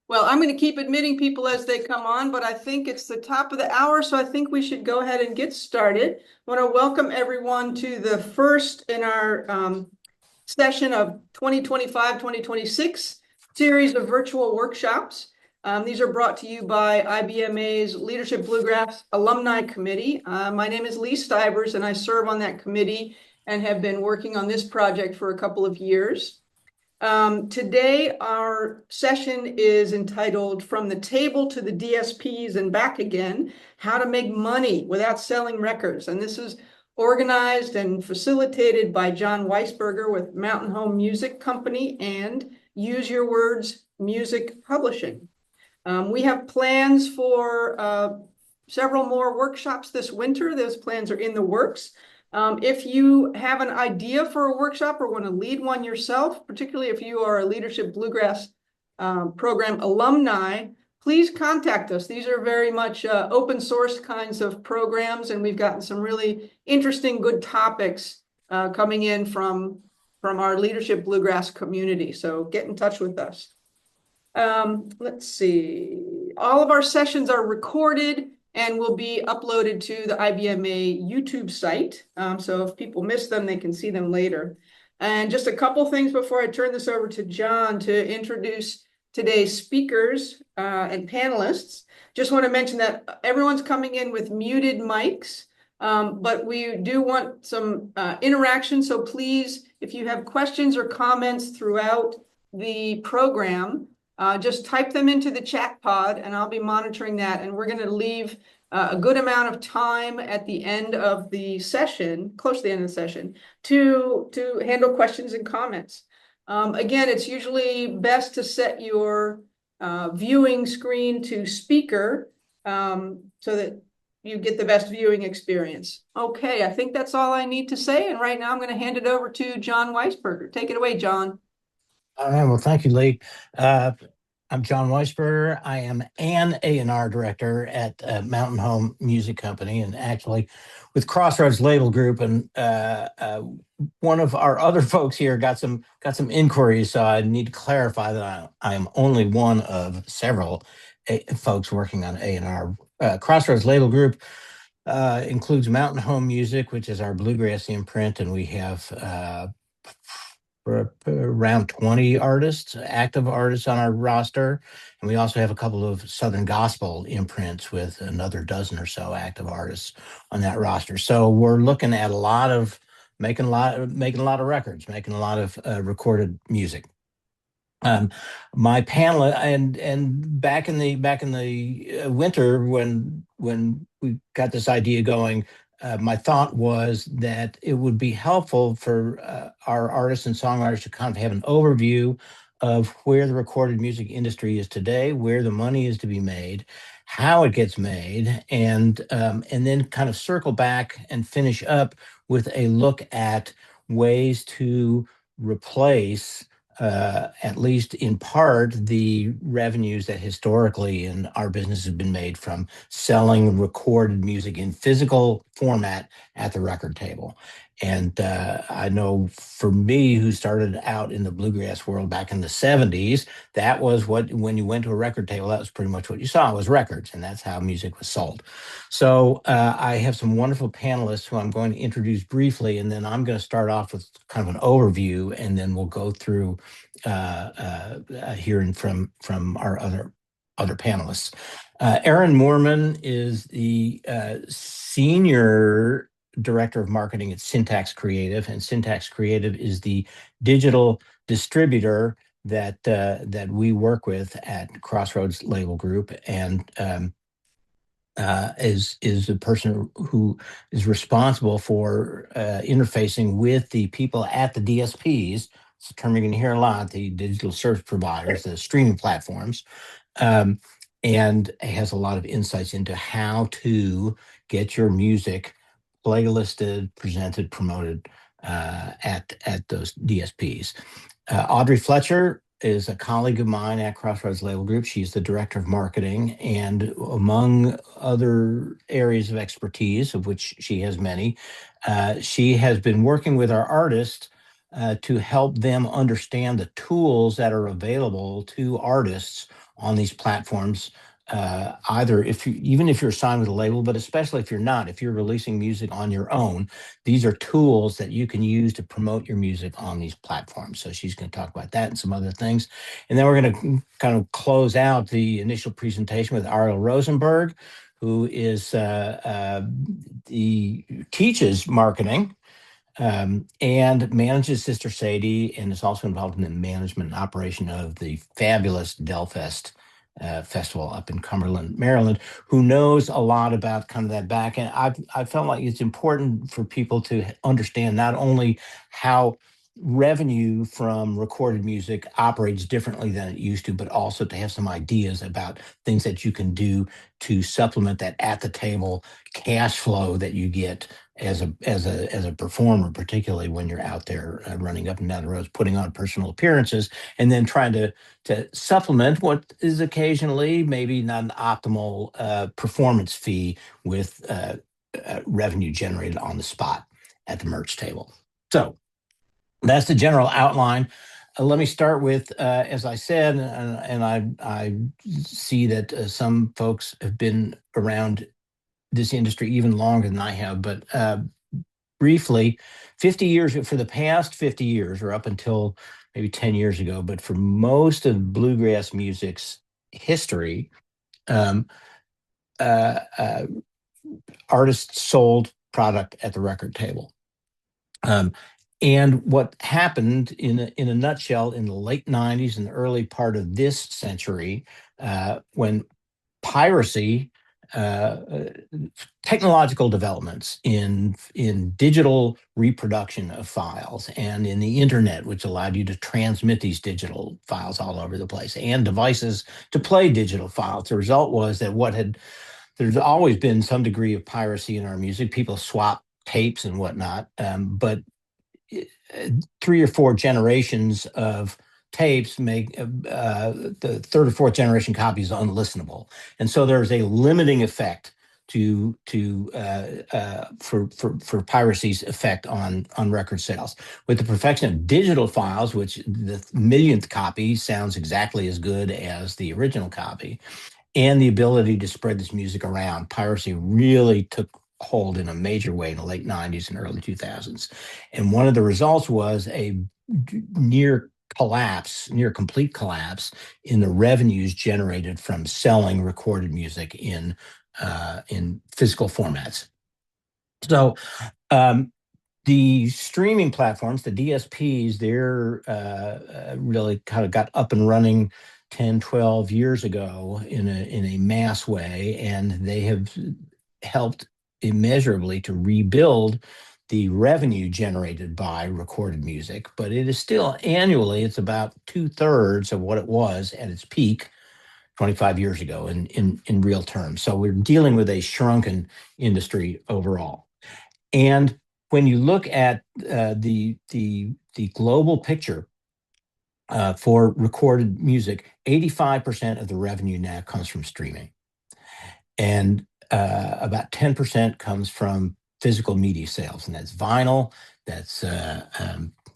Well, I'm going to keep admitting people as they come on, but I think it's the top of the hour, so I think we should go ahead and get started. I want to welcome everyone to the first in our session of 2025-2026 series of virtual workshops. These are brought to you by IBMA's Leadership Bluegrass Alumni Committee. My name is Lee Stivers, and I serve on that committee and have been working on this project for a couple of years. Today, our session is entitled From the Table to the DSPs and Back Again, How to Make Money Without Selling Records. And this is organized and facilitated by John Weisberger with Mountain Home Music Company and Use Your Words Music Publishing. We have plans for several more workshops this winter. Those plans are in the works. If you have an idea for a workshop or want to lead one yourself, particularly if you are a Leadership Bluegrass program alumni, please contact us. These are very much open source kinds of programs, and we've gotten some really interesting, good topics coming in from our Leadership Bluegrass community. So get in touch with us. Let's see. All of our sessions are recorded and will be uploaded to the IBMA YouTube site. So if people miss them, they can see them later. And just a couple things before I turn this over to John to introduce today's speakers and panelists. Just want to mention that everyone's coming in with muted mics, but we do want some interaction. So please, if you have questions or comments throughout the program, just type them into the chat pod and I'll be monitoring that. And we're going to leave a good amount of time at the end of the session, close to the end of the session, to handle questions and comments. Again, it's usually best to set your viewing screen to speaker so that you get the best viewing experience. Okay, I think that's all I need to say. And right now I'm going to hand it over to John Weisberger. Take it away, John. All right, well, thank you, Lee. I'm John Weisberger. I am an A&R director at Mountain Home Music Company, and actually with Crossroads Label Group. And one of our other folks here got some inquiries, so I need to clarify that I am only one of several folks working on A&R. Crossroads Label Group includes Mountain Home Music, which is our bluegrass imprint, and we have around 20 artists, active artists on our roster. And we also have a couple of Southern gospel imprints with another dozen or so active artists on that roster. So we're looking at making a lot of records, making a lot of recorded music. My panel and back in the winter when we got this idea going, my thought was that it would be helpful for our artists and songwriters to kind of have an overview of where the recorded music industry is today, where the money is to be made, how it gets made, and then kind of circle back and finish up with a look at ways to replace at least in part, the revenues that historically in our business have been made from selling recorded music in physical format at the record table. And I know for me, who started out in the bluegrass world back in the 70s, that was when you went to a record table, that was pretty much what you saw was records, and that's how music was sold. So I have some wonderful panelists who I'm going to introduce briefly, and then I'm going to start off with kind of an overview, and then we'll go through hearing from our other panelists. Aaron Moorman is the senior director of marketing at Syntax Creative, and Syntax Creative is the digital distributor that we work with at Crossroads Label Group, and is the person who is responsible for interfacing with the people at the DSPs. It's a term you're going to hear a lot, the digital service providers, the streaming platforms, and has a lot of insights into how to get your music playlisted, presented, promoted at those DSPs. Audrey Fletcher is a colleague of mine at Crossroads Label Group. She's the director of marketing, and among other areas of expertise, of which she has many, she has been working with our artists to help them understand the tools that are available to artists on these platforms. Either even if you're signed with a label, but especially if you're not, if you're releasing music on your own, these are tools that you can use to promote your music on these platforms. So she's going to talk about that and some other things. And then we're going to kind of close out the initial presentation with Ariel Rosenberg, who is the teaches marketing and manages Sister Sadie, and is also involved in the management and operation of the fabulous Delfest festival up in Cumberland, Maryland, who knows a lot about kind of that back end. I felt like it's important for people to understand not only how revenue from recorded music operates differently than it used to, but also to have some ideas about things that you can do to supplement that at the table cash flow that you get as a performer, particularly when you're out there running up and down the roads, putting on personal appearances, and then trying to supplement what is occasionally maybe not an optimal performance fee with revenue generated on the spot at the merch table. So that's the general outline. Let me start with, as I said, and I see that some folks have been around this industry even longer than I have, but briefly, 50 years, for the past 50 years, or up until maybe 10 years ago, but for most of bluegrass music's history, um, uh, uh, artists sold product at the record table. Um, and what happened in a nutshell in the late 90s and the early part of this century, when piracy, technological developments in digital reproduction of files and in the internet, which allowed you to transmit these digital files all over the place, and devices to play digital files. The result was that there's always been some degree of piracy in our music. People swap tapes and whatnot, but 3 or 4 generations of tapes make the third or fourth generation copies unlistenable, and so there's a limiting effect for piracy's effect on record sales. With the perfection of digital files, which the millionth copy sounds exactly as good as the original copy, and the ability to spread this music around, piracy really took hold in a major way in the late 90s and early 2000s. And one of the results was a near complete collapse in the revenues generated from selling recorded music in physical formats. So the streaming platforms, the DSPs, they're really kind of got up and running 10, 12 years ago in a mass way, and they have helped immeasurably to rebuild the revenue generated by recorded music. But it is still annually, it's about 2/3 of what it was at its peak 25 years ago in real terms. So we're dealing with a shrunken industry overall. And when you look at the global picture for recorded music, 85% of the revenue now comes from streaming, and about 10% comes from physical media sales, and that's vinyl, that's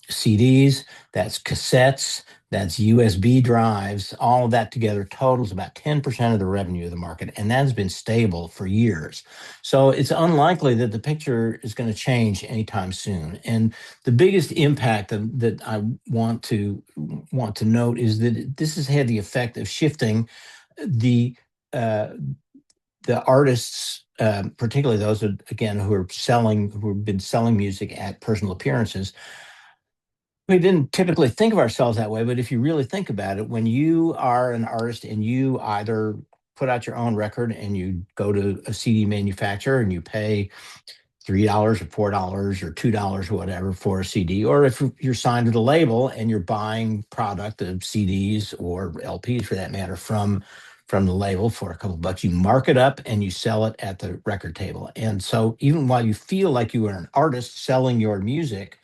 CDs, that's cassettes, that's USB drives. All of that together totals about 10% of the revenue of the market, and that's been stable for years. So it's unlikely that the picture is going to change anytime soon. And the biggest impact that I want to note is that this has had the effect of shifting the uh, artists, particularly those again who have been selling music at personal appearances. We didn't typically think of ourselves that way, but if you really think about it, when you are an artist and you either put out your own record and you go to a CD manufacturer and you pay $3 or $4 or $2 or whatever for a CD, or if you're signed to the label and you're buying product of CDs or LPs for that matter from the label for a couple bucks, you mark it up and you sell it at the record table. And so even while you feel like you are an artist selling your music,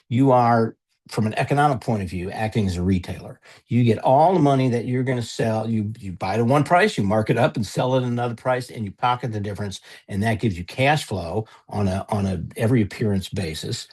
you are, from an economic point of view, acting as a retailer. You get all the money that you're going to sell. You buy it at one price, you mark it up and sell it at another price, and you pocket the difference, and that gives you cash flow on a every appearance basis.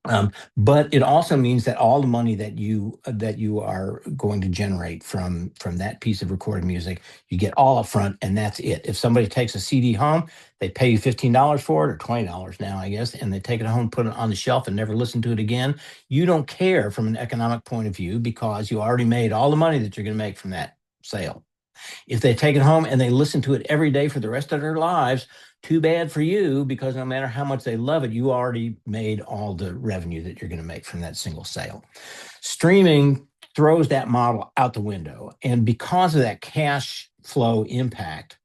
But it also means that all the money that you are going to generate from that piece of recorded music, you get all up front, and that's it. If somebody takes a CD home, they pay you $15 for it, or $20 now, I guess, and they take it home, put it on the shelf, and never listen to it again. You don't care from an economic point of view because you already made all the money that you're going to make from that sale. If they take it home and they listen to it every day for the rest of their lives, too bad for you, because no matter how much they love it, you already made all the revenue that you're going to make from that single sale. Streaming throws that model out the window. And because of that cash flow impact,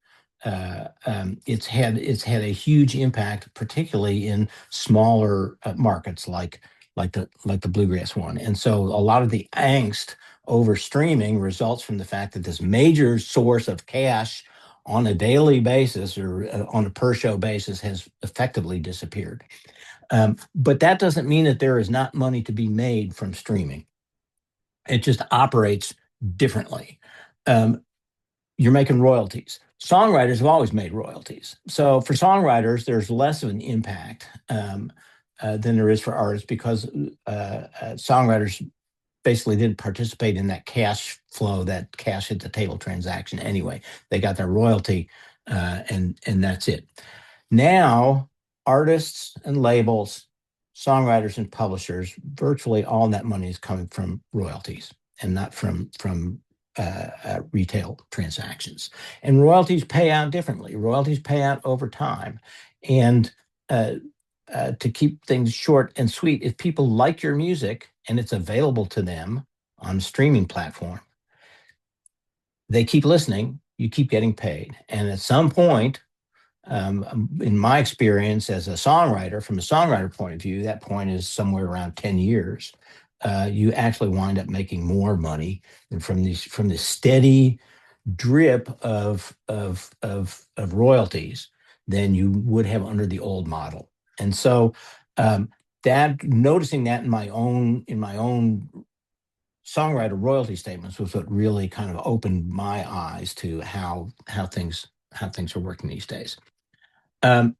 it's had a huge impact, particularly in smaller markets like the bluegrass one. And so a lot of the angst over streaming results from the fact that this major source of cash on a daily basis or on a per show basis has effectively disappeared. But that doesn't mean that there is not money to be made from streaming. It just operates differently. Um, you're making royalties. Songwriters have always made royalties. So for songwriters, there's less of an impact than there is for artists because songwriters basically didn't participate in that cash flow, that cash at the table transaction anyway. They got their royalty, and that's it. Now, artists and labels, songwriters and publishers, virtually all that money is coming from royalties and not from retail transactions. And royalties pay out differently. Royalties pay out over time, and uh, to keep things short and sweet, if people like your music and it's available to them on a streaming platform, they keep listening, you keep getting paid. And at some point, in my experience as a songwriter, from a songwriter point of view, that point is somewhere around 10 years. You actually wind up making more money than from this steady drip of royalties than you would have under the old model. And so that noticing that in my own songwriter royalty statements was what really kind of opened my eyes to how things are working these days. Um,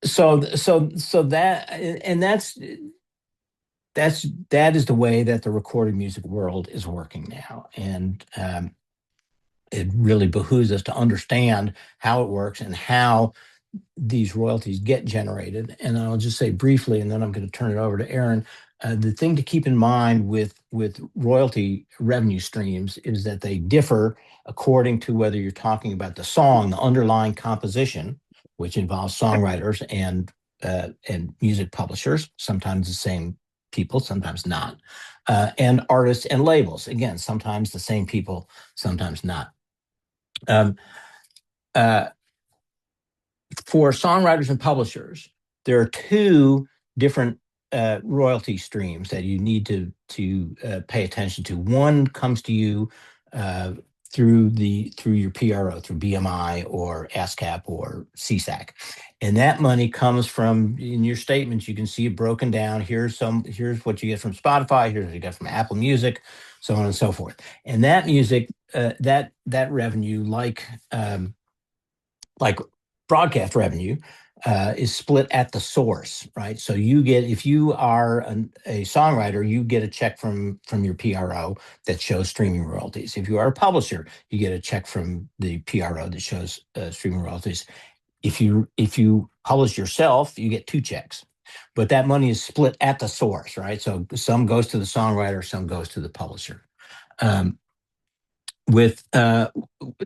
so that and that is the way that the recorded music world is working now, and it really behooves us to understand how it works and how these royalties get generated. And I'll just say briefly, and then I'm going to turn it over to Aaron. The thing to keep in mind with royalty revenue streams is that they differ according to whether you're talking about the song, the underlying composition, which involves songwriters and music publishers, sometimes the same people, sometimes not, and artists and labels. Again, sometimes the same people, sometimes not. Um, uh, for songwriters and publishers, there are two different royalty streams that you need to pay attention to. One comes to you uh, through your PRO, through BMI or ASCAP or CSAC, and that money comes from, in your statements you can see it broken down. Here's what you get from Spotify. Here's what you get from Apple Music, so on and so forth. And that music, that revenue, like broadcast revenue, is split at the source, right? So you get, if you are a songwriter, you get a check from your PRO that shows streaming royalties. If you are a publisher, you get a check from the PRO that shows streaming royalties. If you publish yourself, you get two checks, but that money is split at the source, right? So some goes to the songwriter, some goes to the publisher. Um, with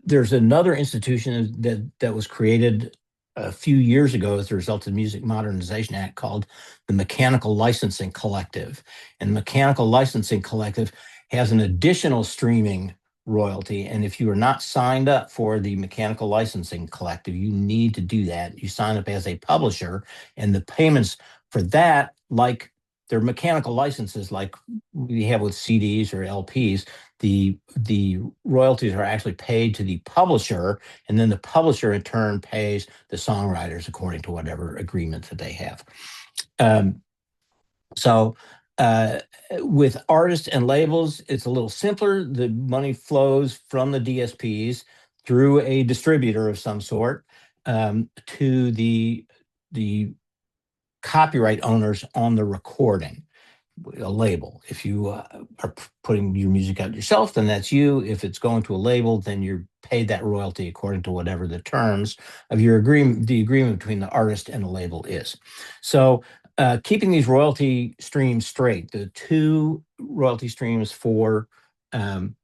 There's another institution that was created a few years ago as a result of the Music Modernization Act called the Mechanical Licensing Collective. And the Mechanical Licensing Collective has an additional streaming royalty. And if you are not signed up for the Mechanical Licensing Collective, you need to do that. You sign up as a publisher, and the payments for that, like their mechanical licenses, like we have with CDs or LPs, the royalties are actually paid to the publisher, and then the publisher in turn pays the songwriters according to whatever agreement that they have. Um, so uh, with artists and labels, it's a little simpler. The money flows from the DSPs through a distributor of some sort to the copyright owners on the recording, a label. If you are putting your music out yourself, then that's you. If it's going to a label, then you're paid that royalty according to whatever the terms of your agreement, the agreement between the artist and the label is. So keeping these royalty streams straight, the two royalty streams um,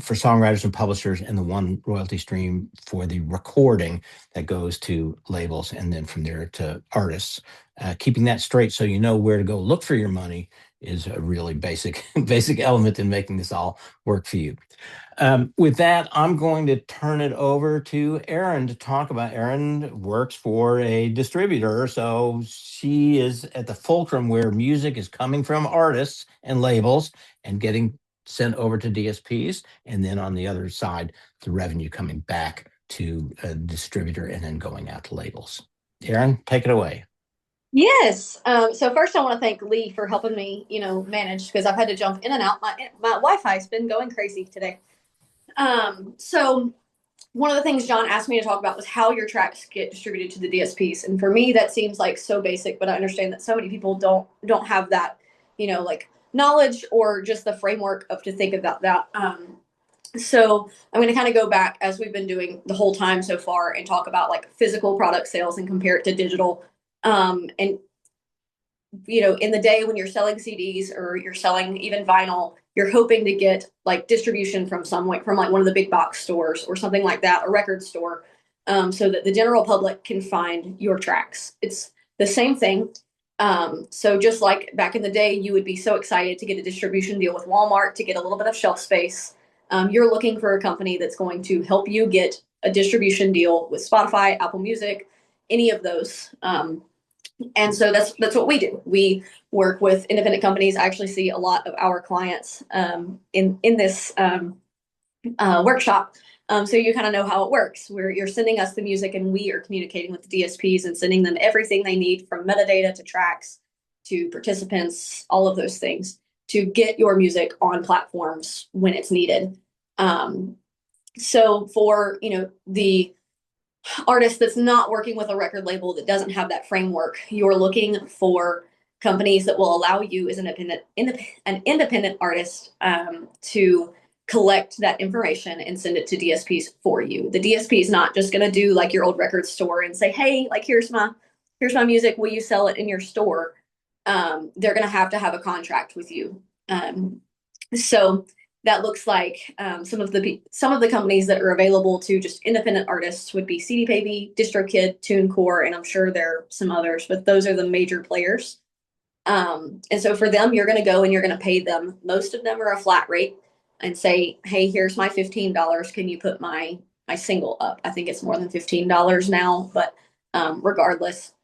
for songwriters and publishers, and the one royalty stream for the recording that goes to labels and then from there to artists. Keeping that straight so you know where to go look for your money is a really basic basic element in making this all work for you. With that, I'm going to turn it over to Erin to talk about. Erin works for a distributor, so she is at the fulcrum where music is coming from artists and labels and getting sent over to DSPs, and then on the other side, the revenue coming back to a distributor and then going out to labels. Erin, take it away. Yes. So first, I want to thank Lee for helping me, manage because I've had to jump in and out. My Wi-Fi's been going crazy today. So one of the things John asked me to talk about was how your tracks get distributed to the DSPs, and for me, that seems like so basic, but I understand that so many people don't have that, like knowledge or just the framework of to think about that. So I'm going to kind of go back as we've been doing the whole time so far and talk about like physical product sales and compare it to digital. And in the day when you're selling CDs or you're selling even vinyl, you're hoping to get like distribution from from like one of the big box stores or something like that, a record store, so that the general public can find your tracks. It's the same thing. So just like back in the day, you would be so excited to get a distribution deal with Walmart to get a little bit of shelf space. You're looking for a company that's going to help you get a distribution deal with Spotify, Apple Music, any of those. And so that's what we do. We work with independent companies. I actually see a lot of our clients in this workshop. So you kind of know how it works, where you're sending us the music and we are communicating with the DSPs and sending them everything they need, from metadata to tracks to participants, all of those things, to get your music on platforms when it's needed. So for the artist that's not working with a record label that doesn't have that framework, you're looking for companies that will allow you as an independent artist to collect that information and send it to DSPs for you. The DSP is not just going to do like your old record store and say, hey, like here's my music, will you sell it in your store? They're going to have a contract with you. So that looks like some of the companies that are available to just independent artists would be CD Baby, DistroKid, TuneCore, and I'm sure there are some others, but those are the major players. And so for them, you're going to go and you're going to pay them. Most of them are a flat rate and say, hey, here's my $15. Can you put my single up? I think it's more than $15 now, but regardless,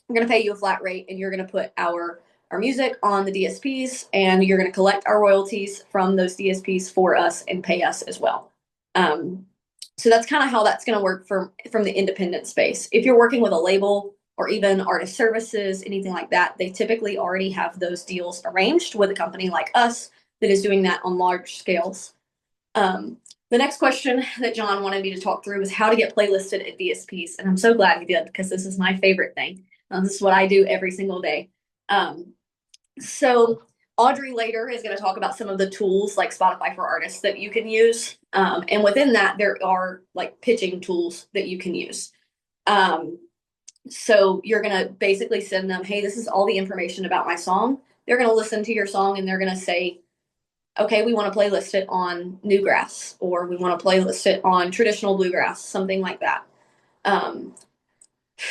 I'm going to pay you a flat rate and you're going to put our music on the DSPs, and you're going to collect our royalties from those DSPs for us and pay us as well. So that's kind of how that's going to work from the independent space. If you're working with a label or even artist services, anything like that, they typically already have those deals arranged with a company like us that is doing that on large scales. The next question that John wanted me to talk through was how to get playlisted at DSPs. And I'm so glad he did, because this is my favorite thing. This is what I do every single day. So Audrey later is going to talk about some of the tools like Spotify for Artists that you can use. And within that, there are like pitching tools that you can use. So you're going to basically send them, hey, this is all the information about my song. They're going to listen to your song and they're going to say, okay, we want to playlist it on Newgrass, or we want to playlist it on traditional bluegrass, something like that.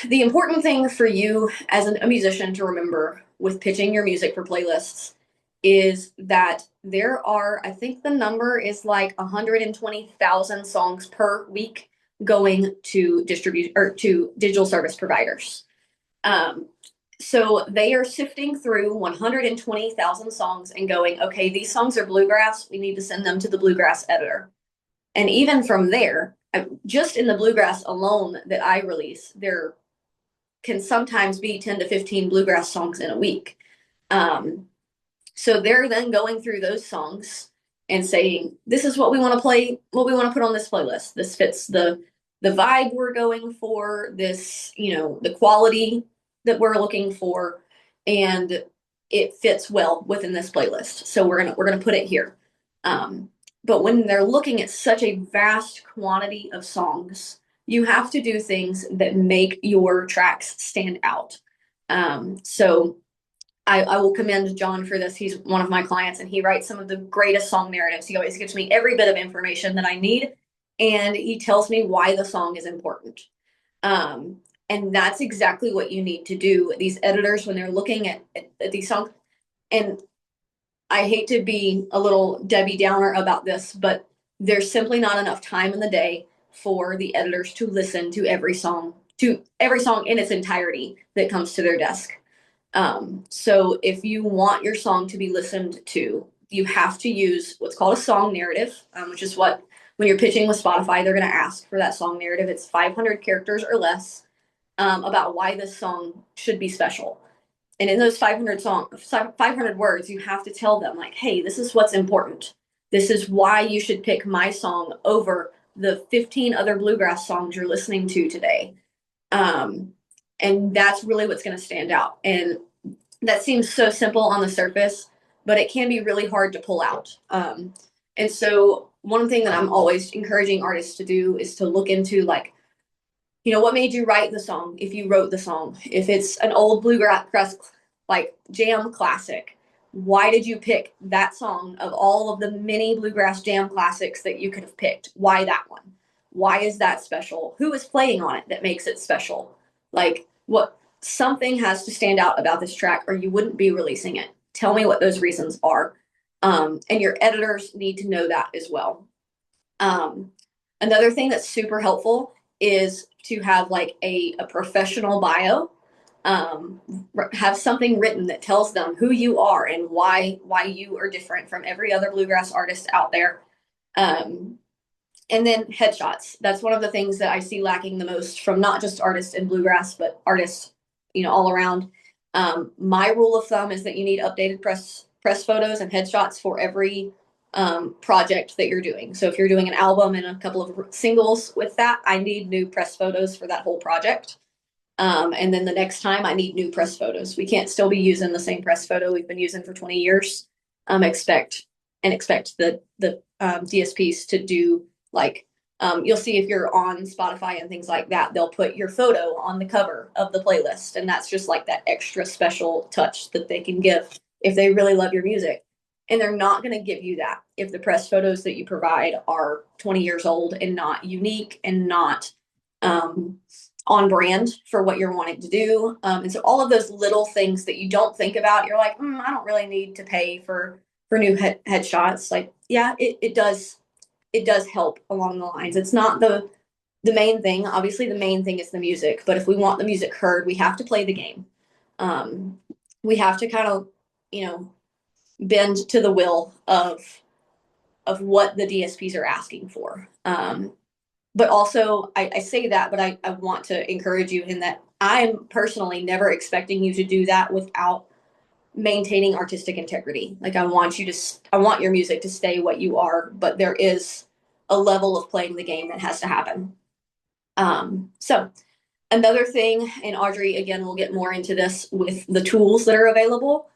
The important thing for you as a musician to remember with pitching your music for playlists is that there are, I think the number is like 120,000 songs per week going to distribute or to digital service providers. So they are sifting through 120,000 songs and going, okay, these songs are bluegrass. We need to send them to the bluegrass editor. And even from there, just in the bluegrass alone that I release, there can sometimes be 10 to 15 bluegrass songs in a week. So they're then going through those songs and saying, this is what we want to play, what we want to put on this playlist. This fits the vibe we're going for, this, the quality that we're looking for, and it fits well within this playlist. So we're gonna put it here. But when they're looking at such a vast quantity of songs, you have to do things that make your tracks stand out. So I will commend John for this. He's one of my clients and he writes some of the greatest song narratives. He always gives me every bit of information that I need and he tells me why the song is important. And that's exactly what you need to do. These editors, when they're looking at these songs, and I hate to be a little Debbie Downer about this, but there's simply not enough time in the day for the editors to listen to every song in its entirety that comes to their desk. So if you want your song to be listened to, you have to use what's called a song narrative, which is what, when you're pitching with Spotify, they're going to ask for that song narrative. It's 500 characters or less, about why this song should be special. And in those 500 words, you have to tell them like, hey, this is what's important. This is why you should pick my song over the 15 other bluegrass songs you're listening to today. And that's really what's going to stand out. And that seems so simple on the surface, but it can be really hard to pull out. And so one thing that I'm always encouraging artists to do is to look into like, what made you write the song? If you wrote the song, if it's an old bluegrass like jam classic, why did you pick that song of all of the many bluegrass jam classics that you could have picked? Why that one? Why is that special? Who is playing on it that makes it special? Like something has to stand out about this track or you wouldn't be releasing it. Tell me what those reasons are. And your editors need to know that as well. Another thing that's super helpful is to have like a professional bio, have something written that tells them who you are and why you are different from every other bluegrass artist out there. And then headshots. That's one of the things that I see lacking the most from not just artists in bluegrass, but artists, all around. My rule of thumb is that you need updated press photos and headshots for every project that you're doing. So if you're doing an album and a couple of singles with that, I need new press photos for that whole project. And then the next time I need new press photos. We can't still be using the same press photo we've been using for 20 years. Expect the DSPs to do like, you'll see if you're on Spotify and things like that, they'll put your photo on the cover of the playlist. And that's just like that extra special touch that they can give if they really love your music. And they're not going to give you that if the press photos that you provide are 20 years old and not unique and not on brand for what you're wanting to do. And so all of those little things that you don't think about, you're like, I don't really need to pay for new headshots. Like, yeah, it does help along the lines. It's not the main thing. Obviously, the main thing is the music. But if we want the music heard, we have to play the game. We have to kind of, bend to the will of what the DSPs are asking for. But also, I say that, but I want to encourage you in that I'm personally never expecting you to do that without maintaining artistic integrity. Like I want your music to stay what you are, but there is a level of playing the game that has to happen. So another thing, and Audrey, again, we'll get more into this with the tools that are available,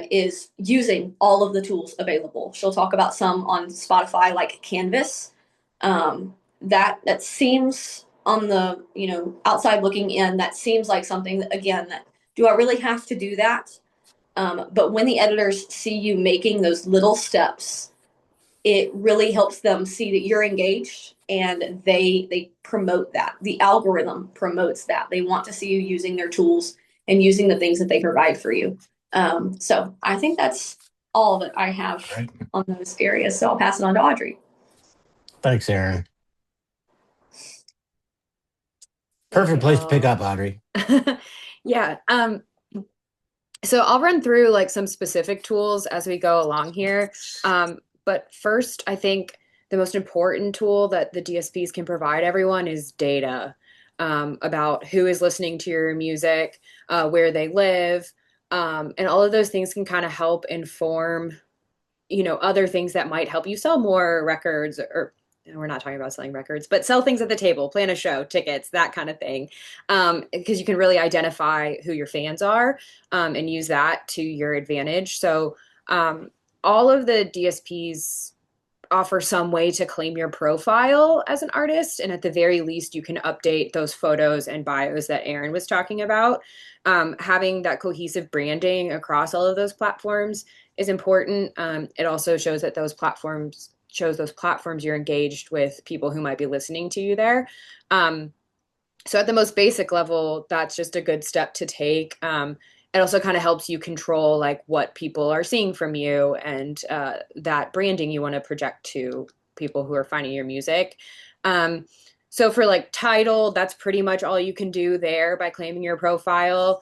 is using all of the tools available. She'll talk about some on Spotify, like Canvas. That seems on the, outside looking in, that seems like something that, again, that do I really have to do that? But when the editors see you making those little steps, it really helps them see that you're engaged and they promote that. The algorithm promotes that. They want to see you using their tools and using the things that they provide for you. So I think that's all that I have on those areas. So I'll pass it on to Audrey. Thanks, Aaron. Perfect place to pick up, Audrey. Yeah. So I'll run through like some specific tools as we go along here. But first, I think the most important tool that the DSPs can provide everyone is data about who is listening to your music, where they live, and all of those things can kind of help inform, other things that might help you sell more records or we're not talking about selling records, but sell things at the table, plan a show, tickets, that kind of thing. Because you can really identify who your fans are, and use that to your advantage. So all of the DSPs offer some way to claim your profile as an artist. And at the very least, you can update those photos and bios that Aaron was talking about. Having that cohesive branding across all of those platforms is important. It also shows that those platforms you're engaged with people who might be listening to you there. So at the most basic level, that's just a good step to take. It also kind of helps you control like what people are seeing from you and that branding you want to project to people who are finding your music. So for like title, that's pretty much all you can do there by claiming your profile.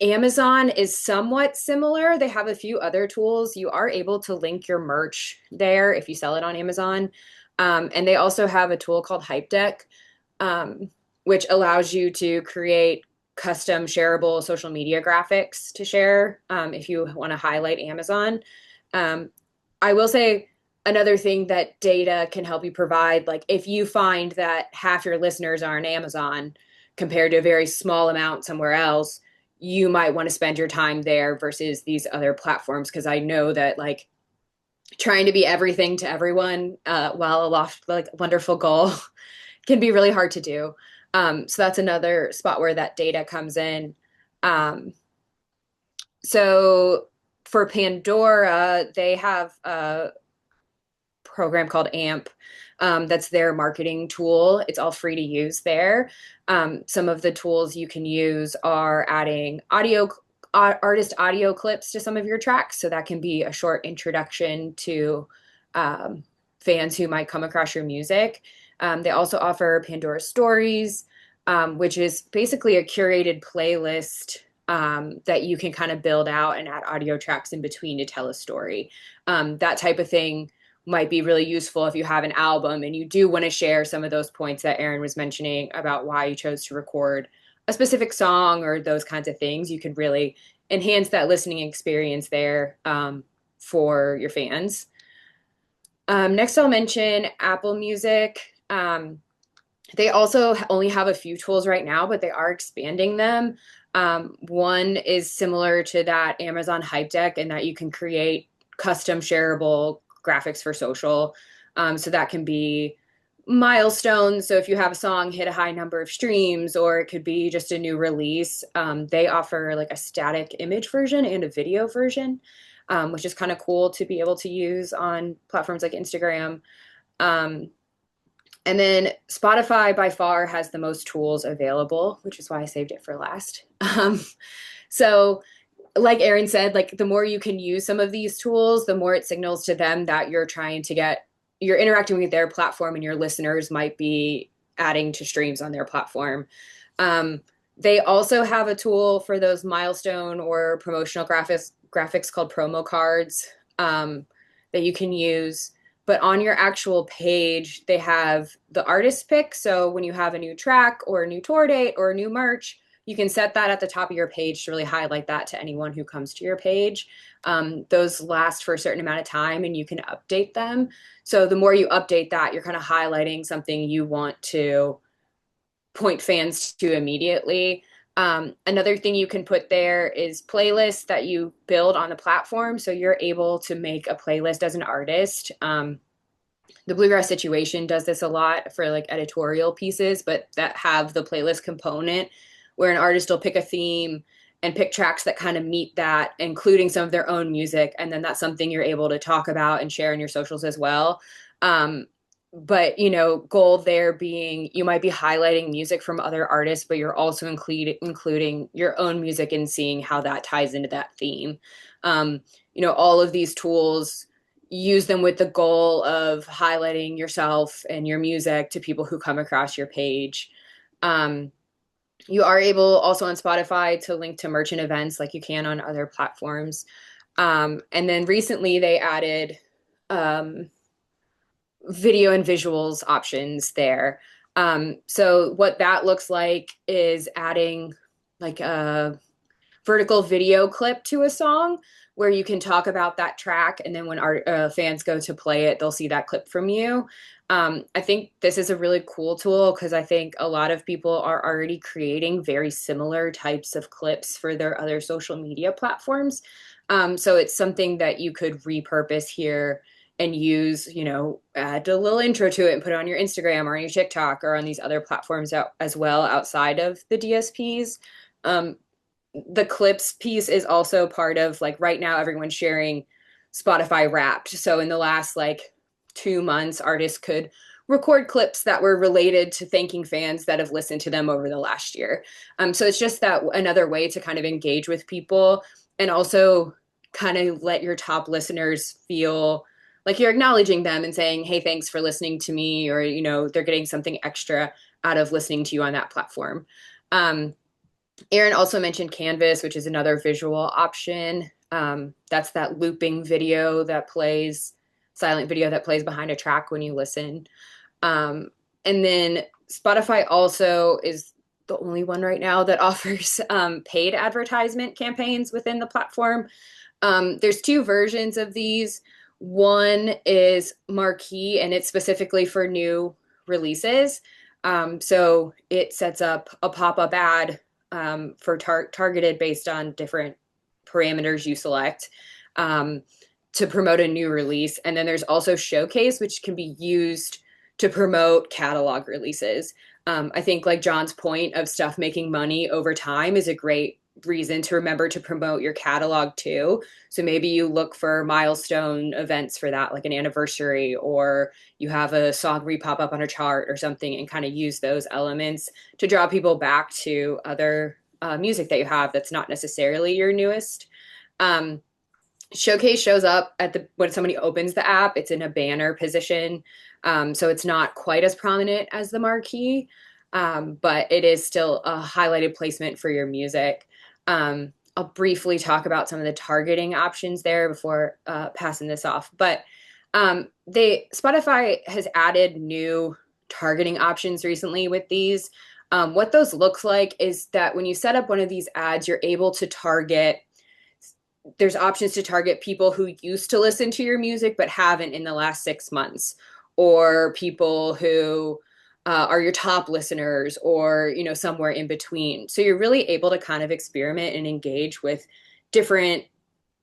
Amazon is somewhat similar. They have a few other tools. You are able to link your merch there if you sell it on Amazon. And they also have a tool called Hype Deck, which allows you to create custom shareable social media graphics to share if you want to highlight Amazon. I will say another thing that data can help you provide, like if you find that half your listeners are on Amazon compared to a very small amount somewhere else, you might want to spend your time there versus these other platforms. Because I know that like trying to be everything to everyone while a wonderful goal can be really hard to do. So that's another spot where that data comes in. So for Pandora, they have a program called AMP. That's their marketing tool. It's all free to use there. Some of the tools you can use are adding artist audio clips to some of your tracks. So that can be a short introduction to fans who might come across your music. They also offer Pandora Stories, which is basically a curated playlist that you can kind of build out and add audio tracks in between to tell a story. That type of thing might be really useful if you have an album and you do want to share some of those points that Aaron was mentioning about why you chose to record a specific song or those kinds of things. You can really enhance that listening experience there for your fans. Next, I'll mention Apple Music. They also only have a few tools right now, but they are expanding them. One is similar to that Amazon Hype Deck in that you can create custom shareable graphics for social. So that can be milestones. So if you have a song hit a high number of streams, or it could be just a new release, they offer like a static image version and a video version, which is kind of cool to be able to use on platforms like Instagram. And then Spotify by far has the most tools available, which is why I saved it for last. So like Aaron said, like the more you can use some of these tools, the more it signals to them that you're interacting with their platform and your listeners might be adding to streams on their platform. They also have a tool for those milestone or promotional graphics called promo cards that you can use. But on your actual page, they have the artist pick. So when you have a new track or a new tour date or a new merch, you can set that at the top of your page to really highlight that to anyone who comes to your page. Those last for a certain amount of time and you can update them. So the more you update that, you're kind of highlighting something you want to point fans to immediately. Another thing you can put there is playlists that you build on the platform. So you're able to make a playlist as an artist. The Bluegrass Situation does this a lot for like editorial pieces, but that have the playlist component where an artist will pick a theme and pick tracks that kind of meet that, including some of their own music. And then that's something you're able to talk about and share in your socials as well. But, goal there being you might be highlighting music from other artists, but you're also including your own music and seeing how that ties into that theme. All of these tools, use them with the goal of highlighting yourself and your music to people who come across your page. You are able also on Spotify to link to merchant events like you can on other platforms. And then recently they added video and visuals options there. So what that looks like is adding like a vertical video clip to a song where you can talk about that track, and then when our fans go to play it, they'll see that clip from you. I think this is a really cool tool because I think a lot of people are already creating very similar types of clips for their other social media platforms. So it's something that you could repurpose here and use, add a little intro to it and put it on your Instagram or on your TikTok or on these other platforms as well outside of the DSPs. Um, the clips piece is also part of, like, right now everyone's sharing Spotify Wrapped. So in the last like 2 months, artists could record clips that were related to thanking fans that have listened to them over the last year. So it's just that another way to kind of engage with people and also kind of let your top listeners feel like you're acknowledging them and saying, hey, thanks for listening to me, or they're getting something extra out of listening to you on that platform. Aaron also mentioned Canvas, which is another visual option. That's that looping video that plays, silent video that plays behind a track when you listen. And then Spotify also is the only one right now that offers paid advertisement campaigns within the platform. There's two versions of these. One is Marquee, and it's specifically for new releases. So it sets up a pop-up ad for targeted based on different parameters you select to promote a new release. And then there's also Showcase, which can be used to promote catalog releases. I think, like John's point of stuff making money over time is a great reason to remember to promote your catalog too. So maybe you look for milestone events for that, like an anniversary, or you have a song re-pop up on a chart or something, and kind of use those elements to draw people back to other music that you have that's not necessarily your newest. Showcase shows up when somebody opens the app. It's in a banner position, so it's not quite as prominent as the marquee, but it is still a highlighted placement for your music. I'll briefly talk about some of the targeting options there before passing this off. But Spotify has added new targeting options recently with these. What those look like is that when you set up one of these ads, you're able to target. There's options to target people who used to listen to your music but haven't in the last 6 months, or people who are your top listeners, or somewhere in between. So you're really able to kind of experiment and engage with different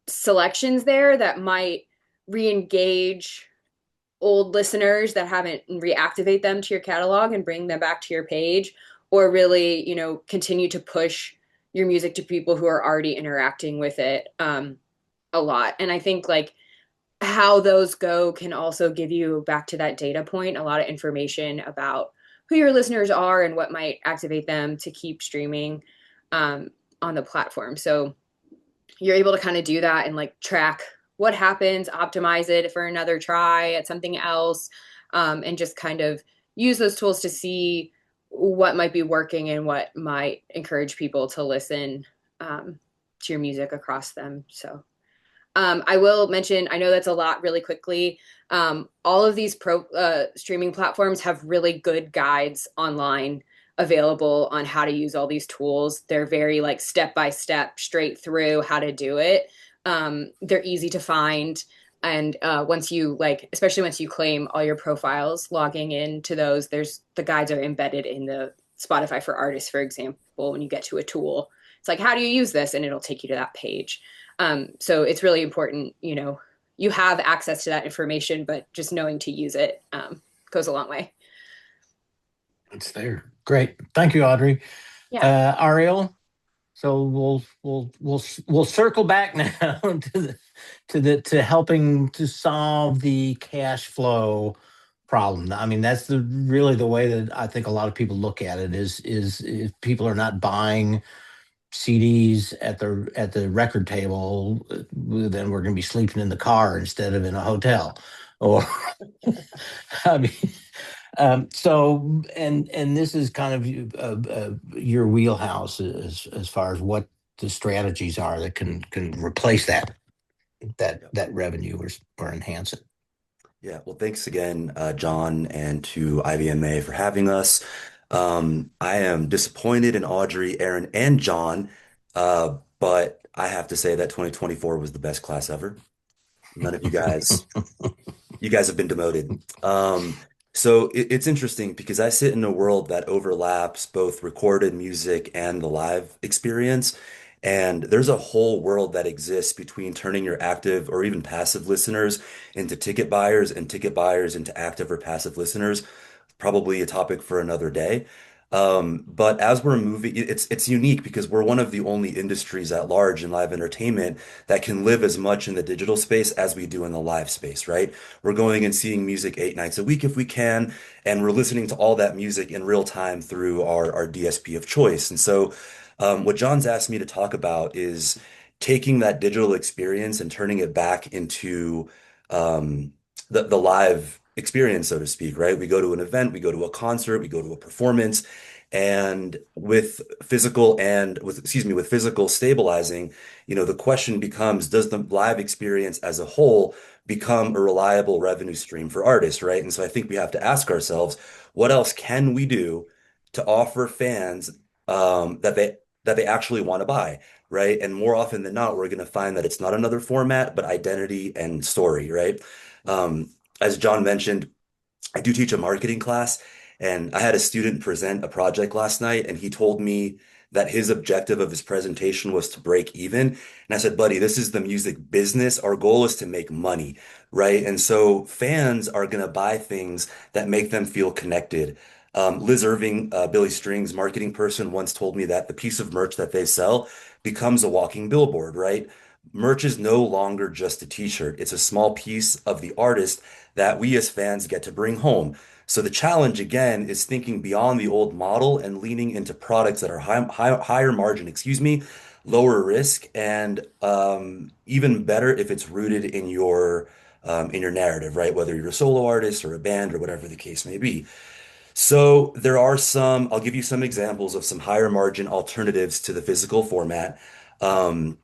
selections there that might re-engage old listeners that haven't, reactivate them to your catalog and bring them back to your page, or really continue to push your music to people who are already interacting with it a lot. And I think, like, how those go can also give you, back to that data point, a lot of information about who your listeners are and what might activate them to keep streaming on the platform. So you're able to kind of do that and, like, track what happens, optimize it for another try at something else, and just kind of use those tools to see what might be working and what might encourage people to listen to your music across them. So I will mention, I know that's a lot really quickly. All of these streaming platforms have really good guides online available on how to use all these tools. They're very, like, step-by-step, straight through how to do it. They're easy to find. And especially once you claim all your profiles, logging into those, the guides are embedded in the Spotify for Artists, for example. When you get to a tool, it's like, how do you use this? And it'll take you to that page. So it's really important, you have access to that information, but just knowing to use it goes a long way. It's there. Great. Thank you, Audrey. Yeah. Ariel. So we'll circle back now to helping to solve the cash flow problem. I mean, that's really the way that I think a lot of people look at it is if people are not buying CDs at the record table, then we're going to be sleeping in the car instead of in a hotel. Or I mean, so and this is kind of your wheelhouse as far as what the strategies are that can replace that revenue or enhance it. Yeah, well, thanks again, John, and to IVMA for having us. I am disappointed in Audrey, Aaron, and John But I have to say that 2024 was the best class ever. None of you guys have been demoted. So it's interesting because I sit in a world that overlaps both recorded music and the live experience. And there's a whole world that exists between turning your active or even passive listeners into ticket buyers and ticket buyers into active or passive listeners. Probably a topic for another day. But as we're moving, it's unique because we're one of the only industries at large in live entertainment that can live as much in the digital space as we do in the live space, right? We're going and seeing music 8 nights a week if we can, and we're listening to all that music in real time through our DSP of choice. And so, what John's asked me to talk about is taking that digital experience and turning it back into um, the live experience, so to speak, right? We go to an event, we go to a concert, we go to a performance, and with physical stabilizing, the question becomes, does the live experience as a whole become a reliable revenue stream for artists, right? And so I think we have to ask ourselves, what else can we do to offer fans that they actually want to buy, right? And more often than not, we're going to find that it's not another format, but identity and story, right? As John mentioned, I do teach a marketing class, and I had a student present a project last night, and he told me that his objective of his presentation was to break even. And I said, buddy, this is the music business. Our goal is to make money, right? And so fans are going to buy things that make them feel connected. Liz Irving, Billy String's marketing person, once told me that the piece of merch that they sell becomes a walking billboard, right? Merch is no longer just a t-shirt. It's a small piece of the artist that we as fans get to bring home. So the challenge again is thinking beyond the old model and leaning into products that are higher margin, lower risk, and even better if it's rooted in your narrative, right? Whether you're a solo artist or a band or whatever the case may be. So I'll give you some examples of some higher margin alternatives to the physical format. Um,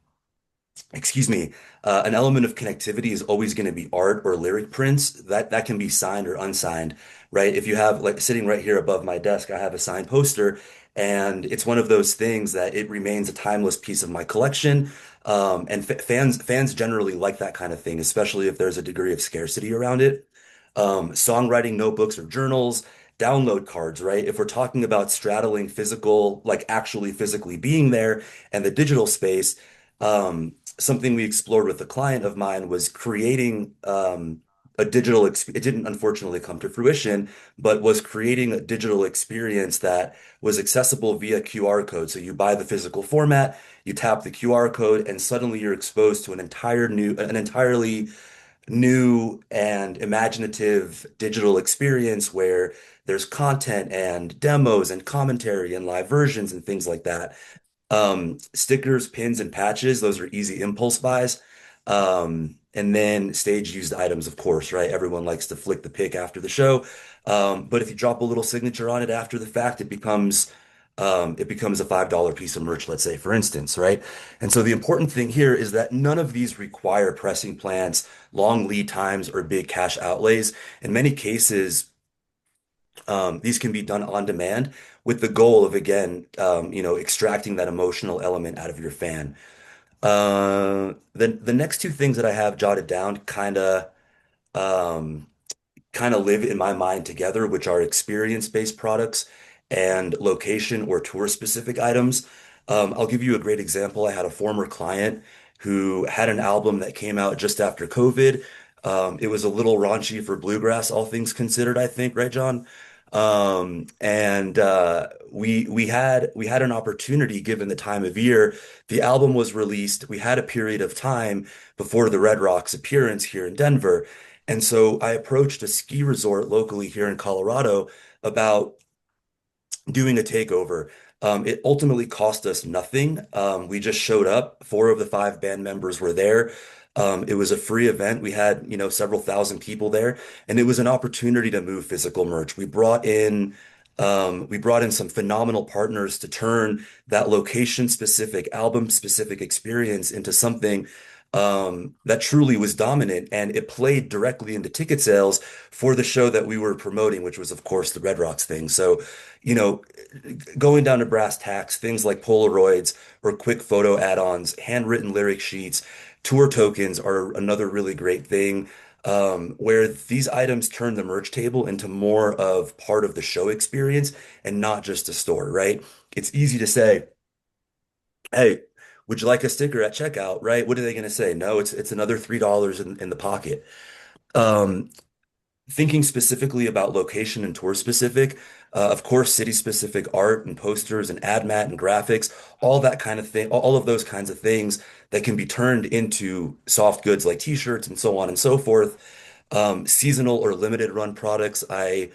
excuse me, an element of connectivity is always going to be art or lyric prints that can be signed or unsigned, right? If you have like sitting right here above my desk, I have a signed poster, and it's one of those things that it remains a timeless piece of my collection. And fans generally like that kind of thing, especially if there's a degree of scarcity around it. Songwriting notebooks or journals, download cards, right? If we're talking about straddling physical, like actually physically being there, and the digital space. Something we explored with a client of mine was creating a it didn't unfortunately come to fruition, but was creating a digital experience that was accessible via QR code. So you buy the physical format, you tap the QR code, and suddenly you're exposed to an entirely new and imaginative digital experience where there's content and demos and commentary and live versions and things like that. Stickers, pins, and patches, those are easy impulse buys. And then stage used items, of course, right? Everyone likes to flick the pic after the show. But if you drop a little signature on it after the fact, it becomes a $5 piece of merch, let's say, for instance, right? And so the important thing here is that none of these require pressing plants, long lead times, or big cash outlays. In many cases, these can be done on demand with the goal of, again, extracting that emotional element out of your fan. The next two things that I have jotted down um, kind of live in my mind together, which are experience-based products and location or tour-specific items. I'll give you a great example. I had a former client who had an album that came out just after COVID. It was a little raunchy for bluegrass, all things considered, I think, right, John? And we had an opportunity given the time of year. The album was released. We had a period of time before the Red Rocks appearance here in Denver. And so I approached a ski resort locally here in Colorado about doing a takeover. It ultimately cost us nothing. We just showed up. Four of the five band members were there. It was a free event. We had, several thousand people there, and it was an opportunity to move physical merch. We brought in some phenomenal partners to turn that location specific, album specific experience into something that truly was dominant, and it played directly into ticket sales for the show that we were promoting, which was, of course, the Red Rocks thing. So, you know, going down to brass tacks, things like Polaroids or quick photo add-ons, handwritten lyric sheets, tour tokens are another really great thing. Where these items turn the merch table into more of part of the show experience and not just a store, right? It's easy to say, hey, would you like a sticker at checkout, right? What are they going to say? No, it's another $3 in the pocket. Um, Thinking specifically about location and tour specific, of course, city specific art and posters and ad mat and graphics, all that kind of thing, all of those kinds of things that can be turned into soft goods like t-shirts and so on and so forth. Seasonal or limited run products, I'm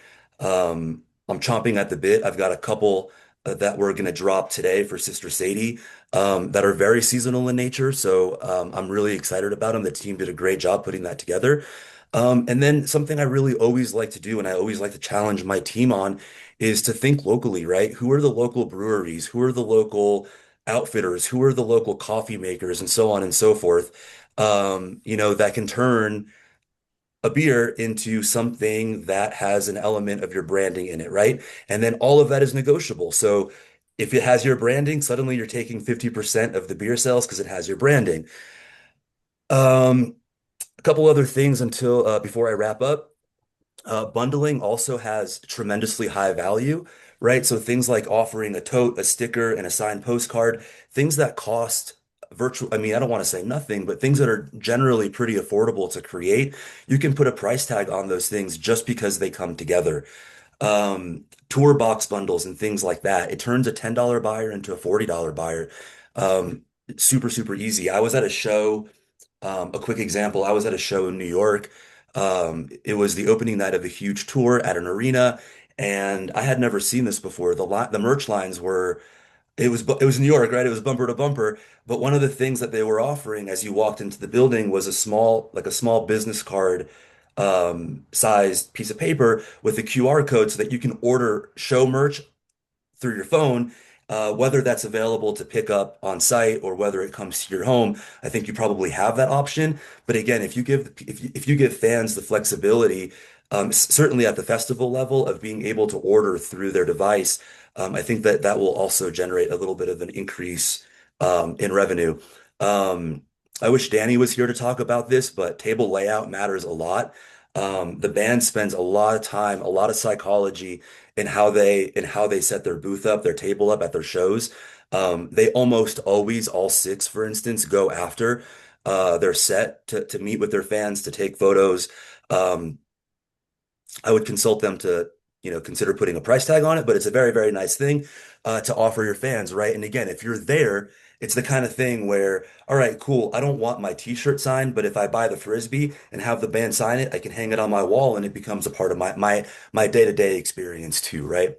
chomping at the bit. I've got a couple that we're going to drop today for Sister Sadie that are very seasonal in nature. So I'm really excited about them. The team did a great job putting that together. And then something I really always like to do, and I always like to challenge my team on, is to think locally, right? Who are the local breweries? Who are the local outfitters? Who are the local coffee makers, and so on and so forth? That can turn a beer into something that has an element of your branding in it, right? And then all of that is negotiable. So if it has your branding, suddenly you're taking 50% of the beer sales because it has your branding. A couple other things until before I wrap up. Bundling also has tremendously high value, right? So things like offering a tote, a sticker, and a signed postcard, things that cost I mean, I don't want to say nothing, but things that are generally pretty affordable to create, you can put a price tag on those things just because they come together. Tour box bundles and things like that. It turns a $10 buyer into a $40 buyer. It's super, super easy. I was at a show. A quick example, I was at a show in New York. It was the opening night of a huge tour at an arena, and I had never seen this before. The merch lines were it was New York, right? It was bumper to bumper. But one of the things that they were offering as you walked into the building was a small business card sized piece of paper with a QR code so that you can order show merch through your phone, whether that's available to pick up on site or whether it comes to your home. I think you probably have that option. But again, if you give fans the flexibility, certainly at the festival level of being able to order through their device, I think that that will also generate a little bit of an increase in revenue. Um, I wish Danny was here to talk about this, but table layout matters a lot. The band spends a lot of time, a lot of psychology in how they set their booth up, their table up at their shows. They almost always, all six, for instance, go after their set to meet with their fans, to take photos. Um, I would consult them to, consider putting a price tag on it, but it's a very, very nice thing to offer your fans, right? And again, if you're there, it's the kind of thing where, all right, cool, I don't want my t-shirt signed, but if I buy the Frisbee and have the band sign it, I can hang it on my wall and it becomes a part of my day-to-day experience too, right?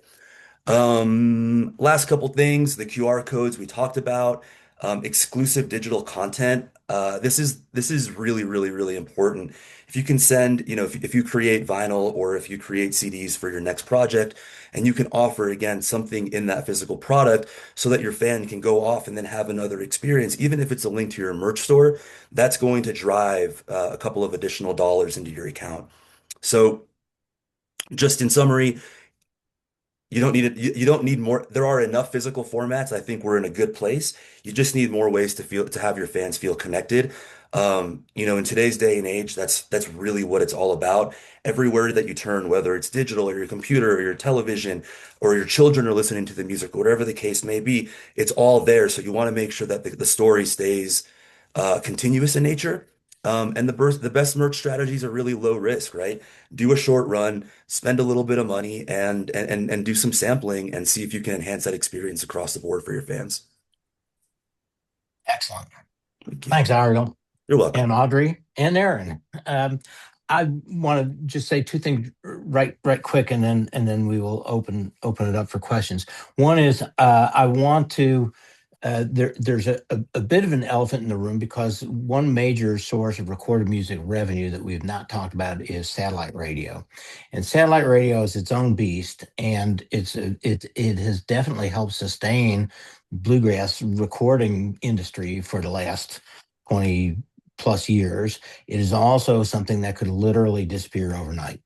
Last couple things, the QR codes we talked about, exclusive digital content. This is really, really, really important. If you can send, if you create vinyl or if you create CDs for your next project, and you can offer again something in that physical product so that your fan can go off and then have another experience, even if it's a link to your merch store, that's going to drive a couple of additional dollars into your account. So, just in summary, you don't need it. You don't need more. There are enough physical formats. I think we're in a good place. You just need more ways to have your fans feel connected. In today's day and age, that's really what it's all about. Everywhere that you turn, whether it's digital or your computer or your television or your children are listening to the music, or whatever the case may be, it's all there. So you want to make sure that the story stays continuous in nature. And the best merch strategies are really low risk, right? Do a short run, spend a little bit of money, and do some sampling and see if you can enhance that experience across the board for your fans. Excellent. Thank you. Thanks, Ariel You're welcome. and Audrey and Aaron. I want to just say two things right quick, and then we will open it up for questions. One is I want to there's a bit of an elephant in the room because one major source of recorded music revenue that we've not talked about is satellite radio, and satellite radio is its own beast, and it has definitely helped sustain bluegrass recording industry for the last 20 plus years, it is also something that could literally disappear overnight.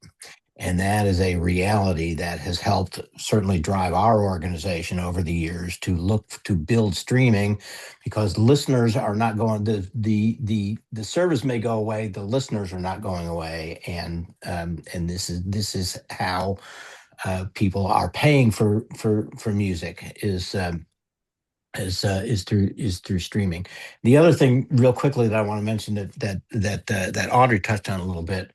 And that is a reality that has helped certainly drive our organization over the years to look to build streaming, because listeners are not going, the service may go away, the listeners are not going away. And this is how people are paying for music is through streaming. The other thing, real quickly, that I want to mention that Audrey touched on a little bit,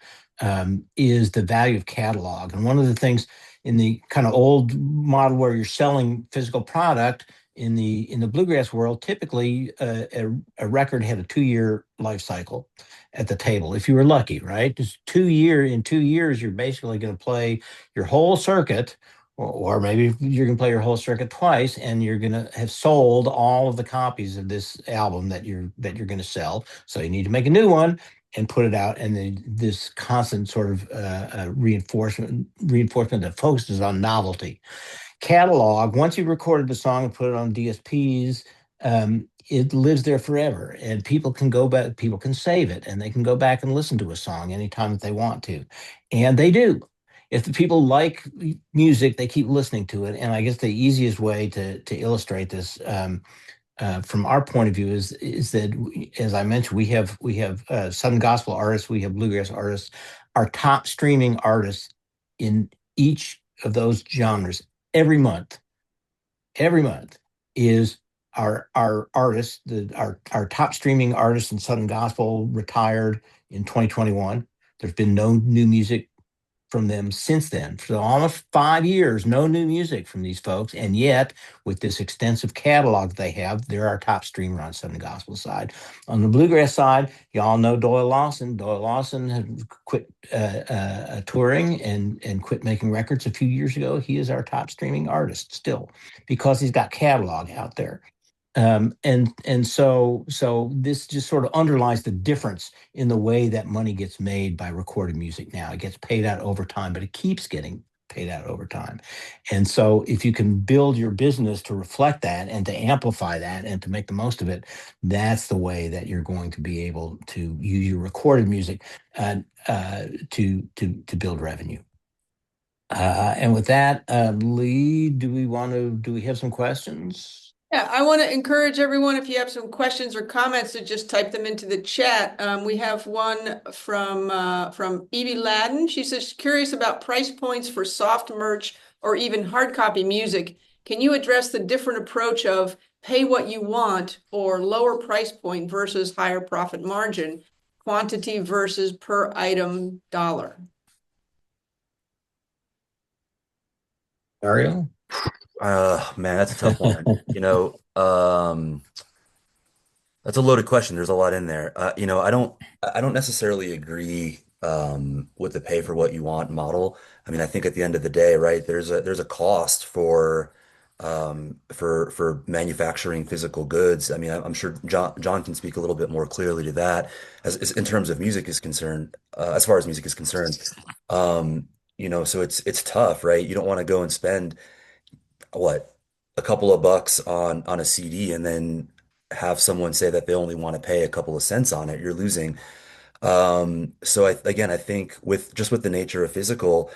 is the value of catalog. And one of the things in the kind of old model where you're selling physical product in the bluegrass world, typically a record had a 2-year life cycle at the table, if you were lucky, right? Just in 2 years, you're basically going to play your whole circuit, or maybe you're going to play your whole circuit twice, and you're going to have sold all of the copies of this album that you're going to sell. So you need to make a new one and put it out. And then this constant sort of reinforcement that focuses on novelty. Catalog, once you've recorded the song and put it on DSPs, it lives there forever, and people can go back, people can save it, and they can go back and listen to a song anytime that they want to, and they do. If the people like music, they keep listening to it. And I guess the easiest way to illustrate this, from our point of view, is that, as I mentioned, we have Southern gospel artists, we have bluegrass artists. Our top streaming artists in each of those genres every month is our artists. Our top streaming artists in Southern gospel retired in 2021. There's been no new music from them since then. For almost 5 years, no new music from these folks. And yet, with this extensive catalog they have, they're our top streamer on Southern gospel side. On the bluegrass side, y'all know Doyle Lawson. Doyle Lawson had quit touring and quit making records a few years ago. He is our top streaming artist still, because he's got catalog out there. So this just sort of underlies the difference in the way that money gets made by recorded music now. It gets paid out over time, but it keeps getting paid out over time. And so if you can build your business to reflect that and to amplify that and to make the most of it, that's the way that you're going to be able to use your recorded music to build revenue. And with that, Lee, do we have some questions? Yeah, I want to encourage everyone, if you have some questions or comments, to just type them into the chat. We have one from Evie Ladden. She says, curious about price points for soft merch or even hard copy music. Can you address the different approach of pay what you want or lower price point versus higher profit margin, quantity versus per item dollar? Mario? Man, that's a tough one. That's a loaded question. There's a lot in there. I don't necessarily agree with the pay for what you want model. I mean, I think at the end of the day, right, there's a cost for manufacturing physical goods. I mean, I'm sure John can speak a little bit more clearly to that as in terms of music is concerned, as far as music is concerned. So it's tough, right? You don't want to go and spend what, a couple of bucks on a CD and then have someone say that they only want to pay a couple of cents on it. You're losing. Again, I think with the nature of physical,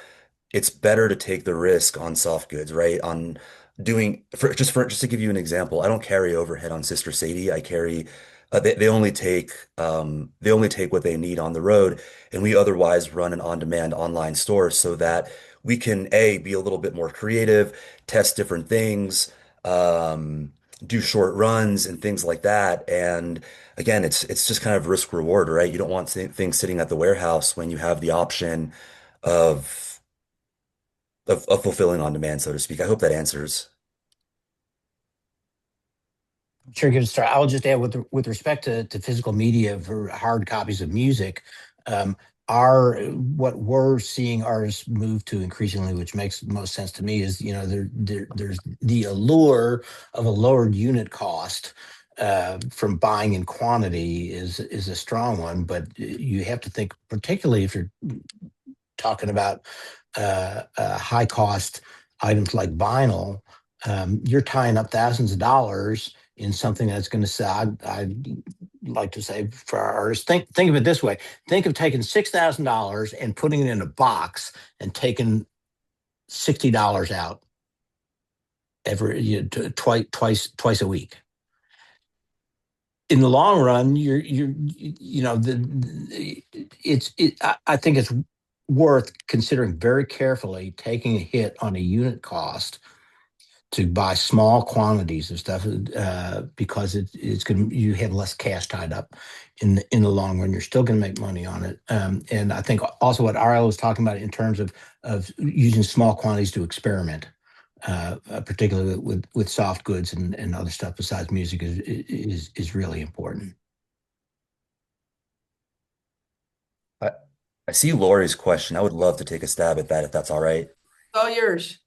it's better to take the risk on soft goods, right? On doing just to give you an example, I don't carry overhead on Sister Sadie. I carry they only take what they need on the road, and we otherwise run an on-demand online store so that we can be a little bit more creative, test different things, do short runs and things like that. And again, it's just kind of risk reward, right? You don't want things sitting at the warehouse when you have the option of fulfilling on demand, so to speak. I hope that answers. Sure, give it a start. I'll just add with respect to physical media for hard copies of music, what we're seeing artists move to increasingly, which makes most sense to me, is there's the allure of a lowered unit cost from buying in quantity is a strong one, but you have to think, particularly if you're talking about high cost items like vinyl, you're tying up thousands of dollars in something that's going to sell. like to say for our artists, think of it this way. Think of taking $6,000 and putting it in a box and taking $60 out twice a week. In the long run, I think it's worth considering very carefully taking a hit on a unit cost to buy small quantities of stuff, because it's going to, you have less cash tied up in the long run. You're still going to make money on it. And I think also what Ariel was talking about in terms of using small quantities to experiment, particularly with soft goods and other stuff besides music is really important. I see Lori's question. I would love to take a stab at that if that's all right. All yours.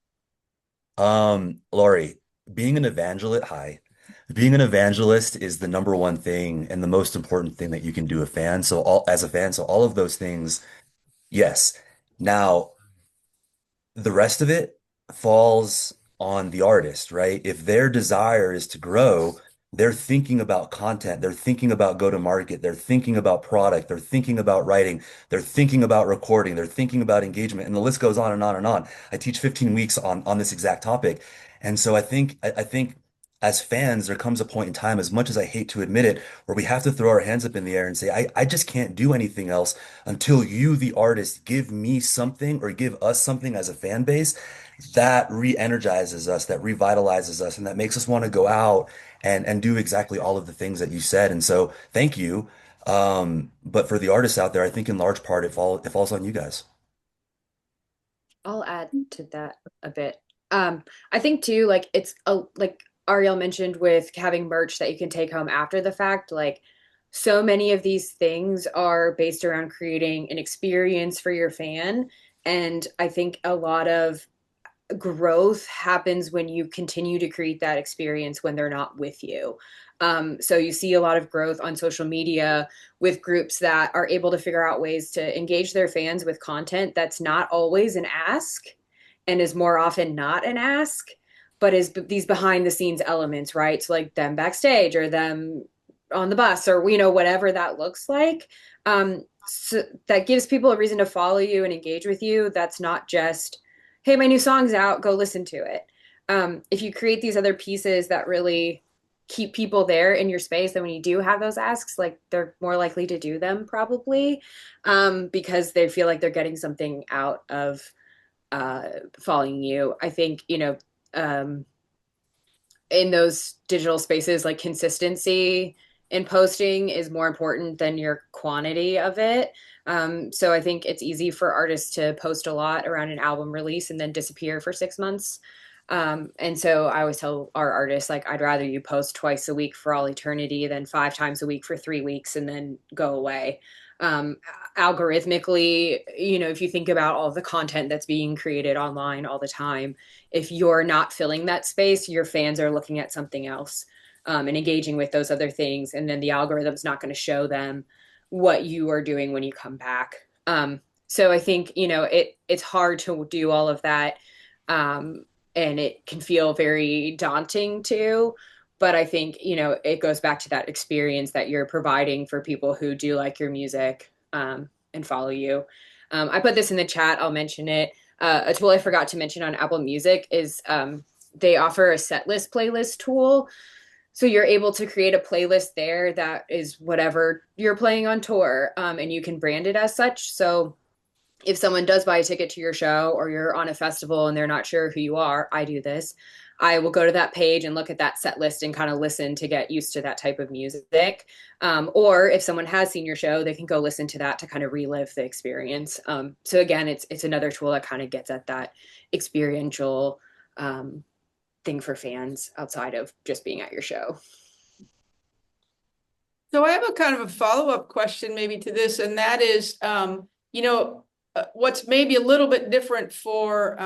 Lori, being an evangelist, hi. Being an evangelist is the number one thing and the most important thing that you can do as a fan, so all of those things, yes. Now, the rest of it falls on the artist, right? If their desire is to grow, they're thinking about content, they're thinking about go to market, they're thinking about product, they're thinking about writing, they're thinking about recording, they're thinking about engagement, and the list goes on and on and on. I teach 15 weeks on this exact topic. And so I think as fans, there comes a point in time, as much as I hate to admit it, where we have to throw our hands up in the air and say, I just can't do anything else until you, the artist, give me something or give us something as a fan base that re-energizes us, that revitalizes us, and that makes us want to go out and do exactly all of the things that you said. And so thank you. But for the artists out there, I think in large part it falls on you guys. I'll add to that a bit. I think too, like like Ariel mentioned with having merch that you can take home after the fact, like so many of these things are based around creating an experience for your fan. And I think a lot of growth happens when you continue to create that experience when they're not with you. So you see a lot of growth on social media with groups that are able to figure out ways to engage their fans with content that's not always an ask and is more often not an ask, but is these behind the scenes elements, right? So like them backstage or them on the bus or, whatever that looks like. So that gives people a reason to follow you and engage with you. That's not just, hey, my new song's out, go listen to it. If you create these other pieces that really keep people there in your space, then when you do have those asks, like they're more likely to do them probably, because they feel like they're getting something out of following you. I think, in those digital spaces, like consistency in posting is more important than your quantity of it. So I think it's easy for artists to post a lot around an album release and then disappear for 6 months. And so I always tell our artists, like, I'd rather you post twice a week for all eternity than 5 times a week for 3 weeks and then go away. Um, Algorithmically, if you think about all the content that's being created online all the time, if you're not filling that space, your fans are looking at something else, and engaging with those other things. And then the algorithm's not going to show them what you are doing when you come back. So I think, it's hard to do all of that. And it can feel very daunting too. But I think, it goes back to that experience that you're providing for people who do like your music, and follow you. I put this in the chat, I'll mention it. A tool I forgot to mention on Apple Music is they offer a set list playlist tool. So you're able to create a playlist there that is whatever you're playing on tour, and you can brand it as such. So if someone does buy a ticket to your show or you're on a festival and they're not sure who you are, I do this. I will go to that page and look at that set list and kind of listen to get used to that type of music. Or if someone has seen your show, they can go listen to that to kind of relive the experience. So again, it's another tool that kind of gets at that experiential thing for fans outside of just being at your show. So I have a kind of a follow-up question maybe to this, and that is, what's maybe a little bit different for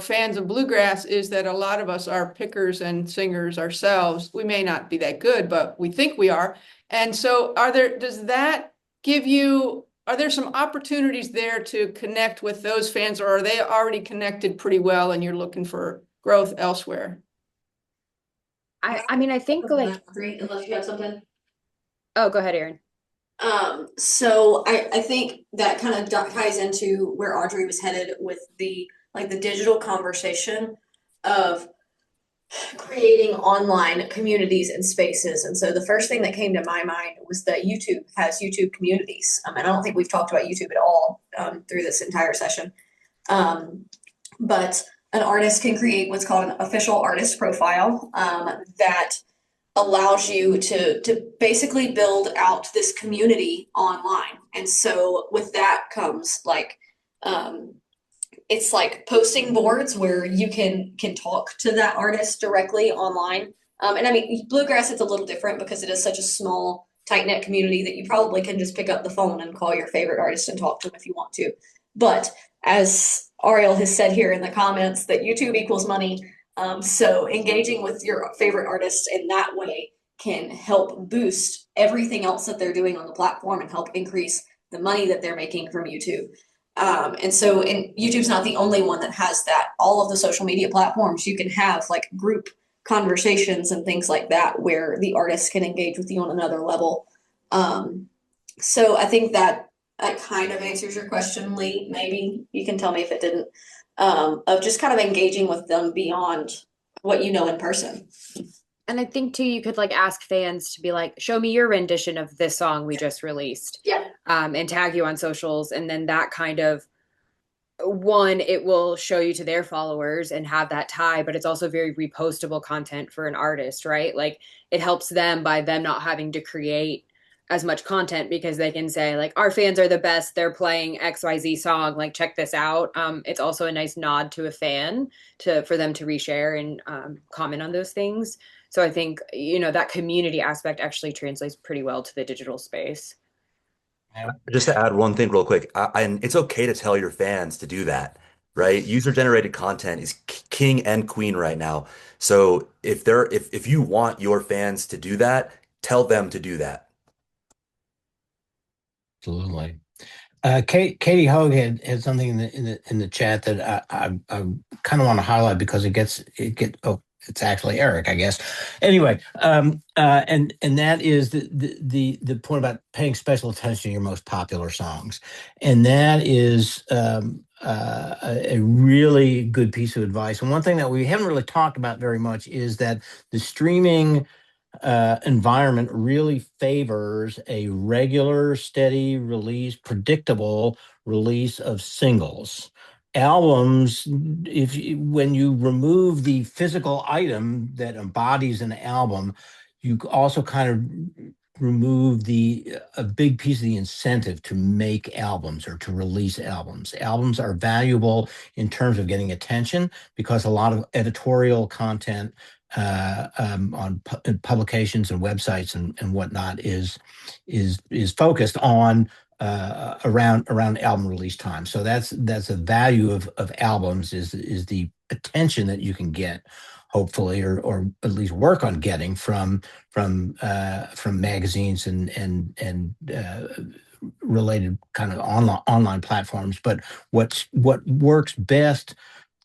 fans of bluegrass is that a lot of us are pickers and singers ourselves. We may not be that good, but we think we are. And so are there some opportunities there to connect with those fans, or are they already connected pretty well and you're looking for growth elsewhere? I mean, I think like Unless you have something. Oh, go ahead, Aaron. So I think that kind of ties into where Audrey was headed with the digital conversation of creating online communities and spaces. And so the first thing that came to my mind was that YouTube has YouTube communities. And I don't think we've talked about YouTube at all through this entire session. But an artist can create what's called an official artist profile that allows you to basically build out this community online. And so with that comes it's like posting boards where you can talk to that artist directly online. And I mean, bluegrass, it's a little different because it is such a small, tight-knit community that you probably can just pick up the phone and call your favorite artist and talk to them if you want to. But as Ariel has said here in the comments, that YouTube equals money. So engaging with your favorite artist in that way can help boost everything else that they're doing on the platform and help increase the money that they're making from YouTube. And YouTube's not the only one that has that. All of the social media platforms, you can have like group conversations and things like that where the artists can engage with you on another level. So I think that kind of answers your question, Lee. Maybe you can tell me if it didn't, of just kind of engaging with them beyond what you know in person. And I think too, you could like ask fans to be like, show me your rendition of this song we just released. Yeah. And tag you on socials. And then that kind of one, it will show you to their followers and have that tie, but it's also very repostable content for an artist, right? Like it helps them by them not having to create as much content because they can say like our fans are the best, they're playing XYZ song, like check this out. It's also a nice nod to a fan for them to reshare and comment on those things. So I think, that community aspect actually translates pretty well to the digital space. Just to add one thing real quick, and it's okay to tell your fans to do that, right? User-generated content is king and queen right now. So if you want your fans to do that, tell them to do that. Absolutely. Katie Hogue had something in the chat that I kind of want to highlight because it's actually Eric, I guess. Anyway, and that is the point about paying special attention to your most popular songs, and that is a really good piece of advice. And one thing that we haven't really talked about very much is that the streaming environment really favors a regular, steady release, predictable release of singles. Albums, when you remove the physical item that embodies an album, you also kind of remove a big piece of the incentive to make albums or to release albums. Albums are valuable in terms of getting attention because a lot of editorial content on publications and websites and whatnot is focused on around album release time. So that's a value of albums is the attention that you can get, hopefully, or at least work on getting from magazines and related kind of online platforms. But what works best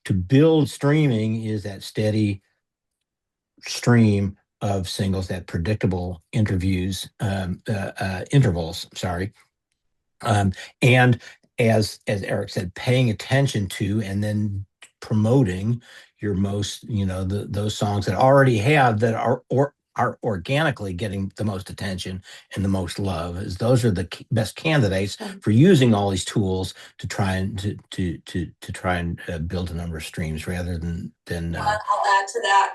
to build streaming is that steady stream of singles, that predictable intervals. Sorry, and as Eric said, paying attention to and then promoting your most, those songs that already have that are organically getting the most attention and the most love, as those are the best candidates for using all these tools to try and build a number of streams rather than. I'll add to that.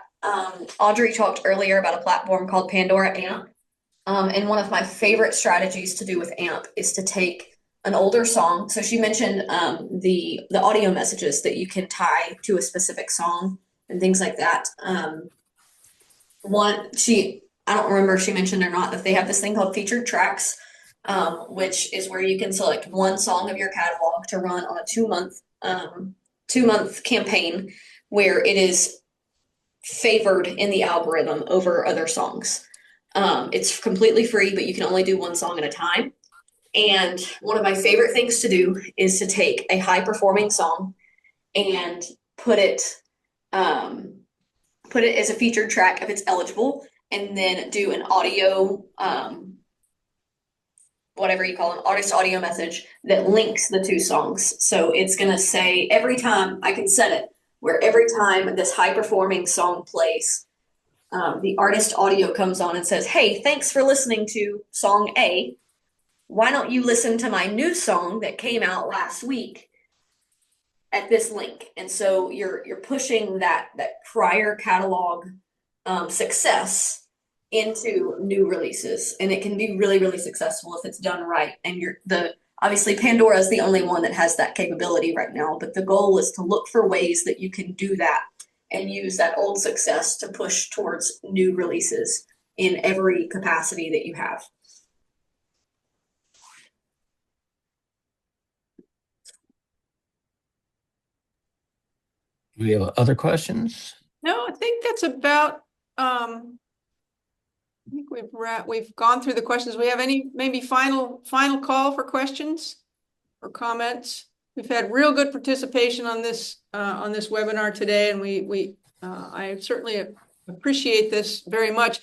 Audrey talked earlier about a platform called Pandora Amp. And one of my favorite strategies to do with Amp is to take an older song. So she mentioned the audio messages that you can tie to a specific song and things like that. I don't remember if she mentioned or not that they have this thing called featured tracks, which is where you can select one song of your catalog to run on a 2-month campaign where it is favored in the algorithm over other songs. It's completely free, but you can only do one song at a time. And one of my favorite things to do is to take a high performing song and put it as a featured track if it's eligible, and then do an audio whatever you call them, artist audio message that links the two songs. So it's going to say every time, I can set it where every time this high performing song plays, the artist audio comes on and says, hey, thanks for listening to song A. Why don't you listen to my new song that came out last week at this link? And so you're pushing that prior catalog success into new releases, and it can be really, really successful if it's done right. And obviously Pandora is the only one that has that capability right now, but the goal is to look for ways that you can do that and use that old success to push towards new releases in every capacity that you have. Do we have other questions? No, I think that's about, I think we've gone through the questions. We have any maybe final call for questions or comments? We've had real good participation on this webinar today, and I certainly appreciate this very much.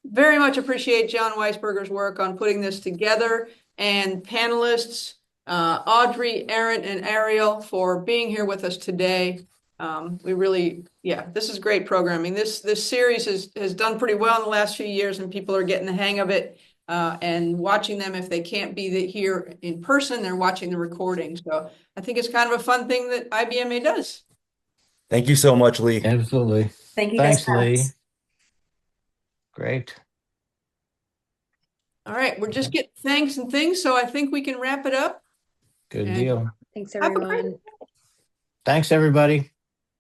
Very much appreciate John Weisberger's work on putting this together, and panelists Audrey, Aaron, and Ariel for being here with us today. We really, this is great programming. This series has done pretty well in the last few years, and people are getting the hang of it and watching them. If they can't be here in person, they're watching the recording. So I think it's kind of a fun thing that IBMA does. Thank you so much, Lee. Absolutely. Thank you. Thanks, guys. Lee. Great. All right, we're just getting thanks and things, so I think we can wrap it up. Good And deal. Thanks, have a great everyone. Thanks, everybody.